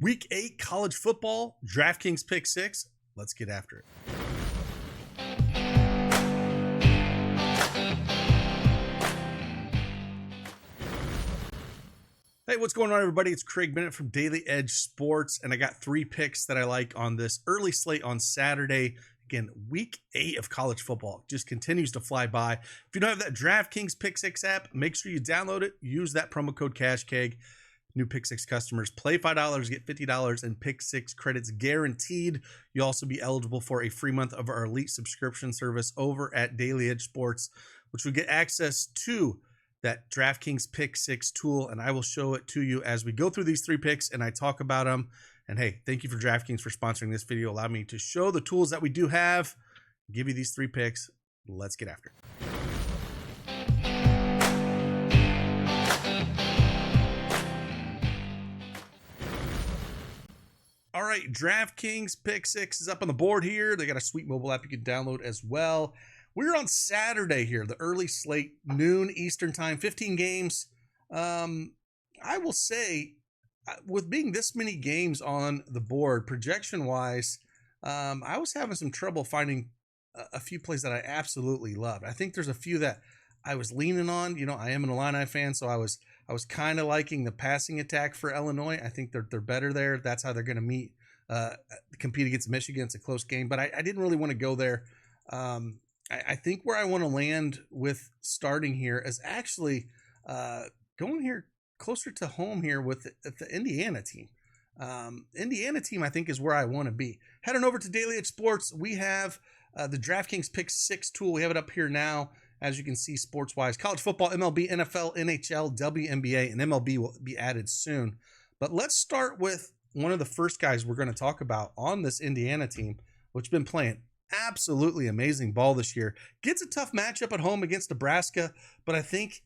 Week 8 college football, Draftkings Pick 6. Let's get after it. Hey, what's going on, everybody? It's Craig Bennett from Daily Edge Sports, and I got 3 picks that I like on this early slate on Saturday. Again, week 8 of college football just continues to fly by. If you don't have that Draftkings Pick6 app, make sure you download it. Use that promo code CashKeg. New Pick6 customers play $5, get $50 in Pick6 credits guaranteed. You'll also be eligible for a free month of our elite subscription service over at Daily Edge Sports, which will get access to that DraftKings Pick6 tool, and I will show it to you as we go through these 3 picks and I talk about them. And hey, thank you for DraftKings for sponsoring this video. Allow me to show the tools that we do have, give you these 3 picks. Let's get after it. All right, DraftKings Pick6 is up on the board here. They got a sweet mobile app you can download as well. We're on Saturday here, the early slate, noon Eastern time, 15 games. I will say, with being this many games on the board, projection-wise, I was having some trouble finding a few plays that I absolutely loved. I think there's a few that I was leaning on. You know, I am an Illini fan, so I was kind of liking the passing attack for Illinois. I think they're better there. That's how they're going to compete against Michigan. It's a close game, but I didn't really want to go there. I think where I want to land with starting here is actually going here closer to home here with the Indiana team. Indiana team, I think, is where I want to be. Heading over to Daily Edge Sports, we have the DraftKings Pick6 tool. We have it up here now. As you can see, sports-wise, college football, MLB, NFL, NHL, WNBA, and MLB will be added soon. But let's start with one of the first guys we're going to talk about on this Indiana team, which has been playing absolutely amazing ball this year. Gets a tough matchup at home against Nebraska, but I think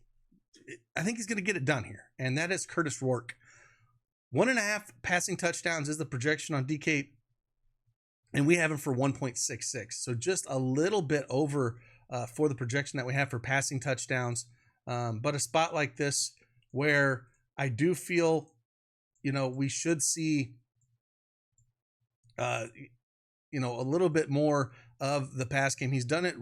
he's going to get it done here, and that is Kurtis Rourke. 1.5 passing touchdowns is the projection on DK, and we have him for 1.66. So just a little bit over for the projection that we have for passing touchdowns. But a spot like this where I do feel, we should see, a little bit more of the pass game. He's done it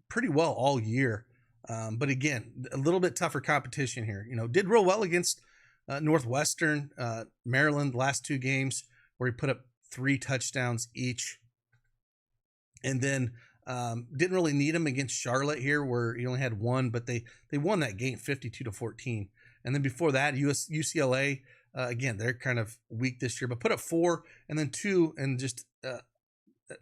pretty well all year. But again, a little bit tougher competition here. Did real well against Northwestern, Maryland, last 2 games where he put up 3 touchdowns each. And then didn't really need him against Charlotte here, where he only had 1, but they won that game 52-14. And then before that, UCLA, again, they're kind of weak this year, but put up 4 and then 2, and just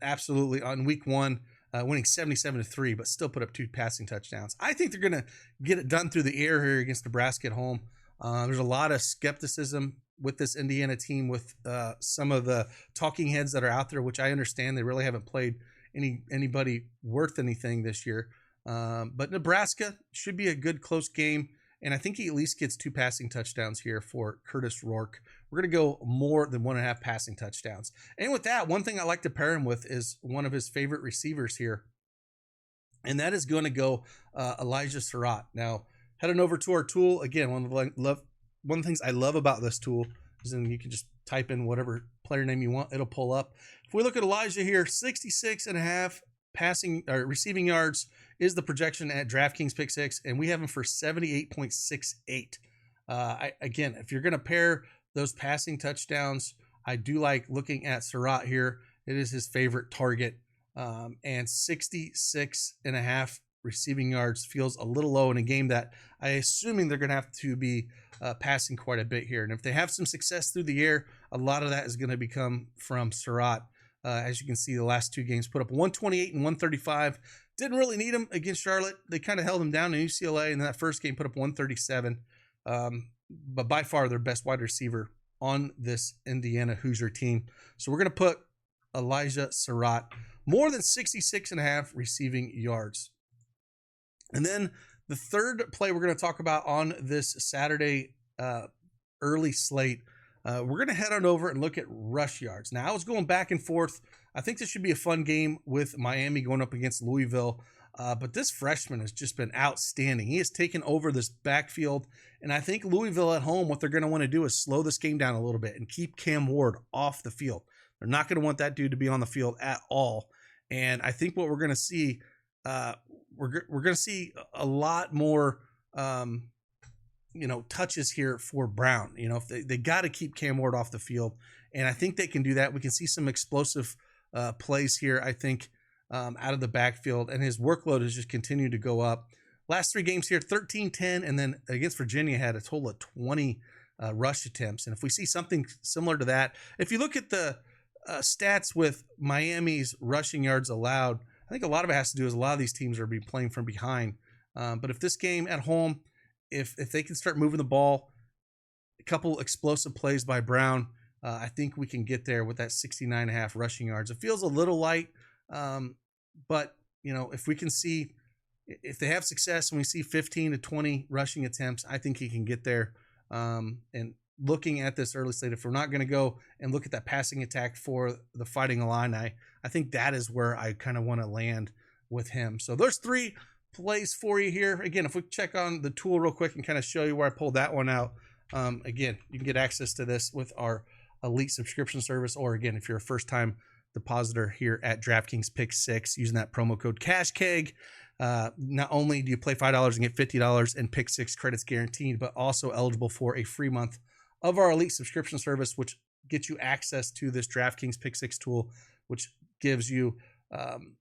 absolutely on week 1, winning 77-3, but still put up 2 passing touchdowns. I think they're going to get it done through the air here against Nebraska at home. There's a lot of skepticism with this Indiana team, with some of the talking heads that are out there, which I understand. They really haven't played anybody worth anything this year. But Nebraska should be a good close game, and I think he at least gets 2 passing touchdowns here for Kurtis Rourke. We're going to go more than 1.5 passing touchdowns. And with that, one thing I like to pair him with is one of his favorite receivers here, and that is going to go Elijah Sarratt. Now, heading over to our tool, again, one of the things I love about this tool is then you can just type in whatever player name you want, it'll pull up. If we look at Elijah here, 66.5 passing or receiving yards is the projection at DraftKings Pick6, and we have him for 78.68. Again, if you're going to pair those passing touchdowns, I do like looking at Sarratt here. It is his favorite target, and 66.5 receiving yards feels a little low in a game that I assuming they're going to have to be passing quite a bit here. And if they have some success through the air, a lot of that is going to become from Sarratt. As you can see, the last 2 games put up 128 and 135. Didn't really need him against Charlotte. They kind of held him down in UCLA, and that first game put up 137. But by far their best wide receiver on this Indiana Hoosier team. So we're going to put Elijah Sarratt more than 66.5 receiving yards. And then the third play we're going to talk about on this Saturday early slate, we're going to head on over and look at rush yards. Now, I was going back and forth. I think this should be a fun game with Miami going up against Louisville. But this freshman has just been outstanding. He has taken over this backfield, and I think Louisville at home, what they're going to want to do is slow this game down a little bit and keep Cam Ward off the field. They're not going to want that dude to be on the field at all. And I think what we're going to see, we're going to see a lot more, touches here for Brown. If they got to keep Cam Ward off the field, and I think they can do that. We can see some explosive plays here, I think, out of the backfield, and his workload has just continued to go up. Last 3 games here, 13, 10, and then against Virginia had a total of 20 rush attempts. And if we see something similar to that, if you look at the stats with Miami's rushing yards allowed, I think a lot of it has to do is a lot of these teams are playing from behind. But if this game at home, if they can start moving the ball, a couple explosive plays by Brown, I think we can get there with that 69.5 rushing yards. It feels a little light, but if we can see, if they have success and we see 15 to 20 rushing attempts, I think he can get there. And looking at this early slate, if we're not going to go and look at that passing attack for the Fighting Illini, I think that is where I kind of want to land with him. So there's 3 plays for you here. Again, if we check on the tool real quick and kind of show you where I pulled that one out. Again, you can get access to this with our elite subscription service, or again, if you're a first-time depositor here at Draftkings PICK6 using that promo code CashKeg. Not only do you play $5 and get $50 in PICK6 credits guaranteed, but also eligible for a free month of our elite subscription service, which gets you access to this Draftkings PICK6 tool, which gives you,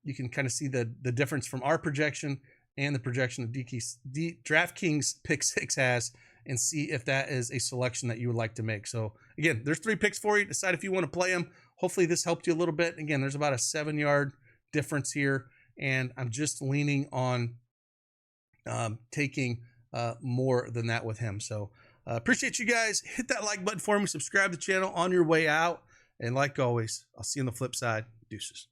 you can kind of see the difference from our projection and the projection that Draftkings PICK6 has, and see if that is a selection that you would like to make. So again, there's 3 picks for you. Decide if you want to play them. Hopefully this helped you a little bit. Again, there's about a 7-yard difference here, and I'm just leaning on taking more than that with him. So appreciate you guys. Hit that like button for me. Subscribe to the channel on your way out. And like always, I'll see you on the flip side. Deuces.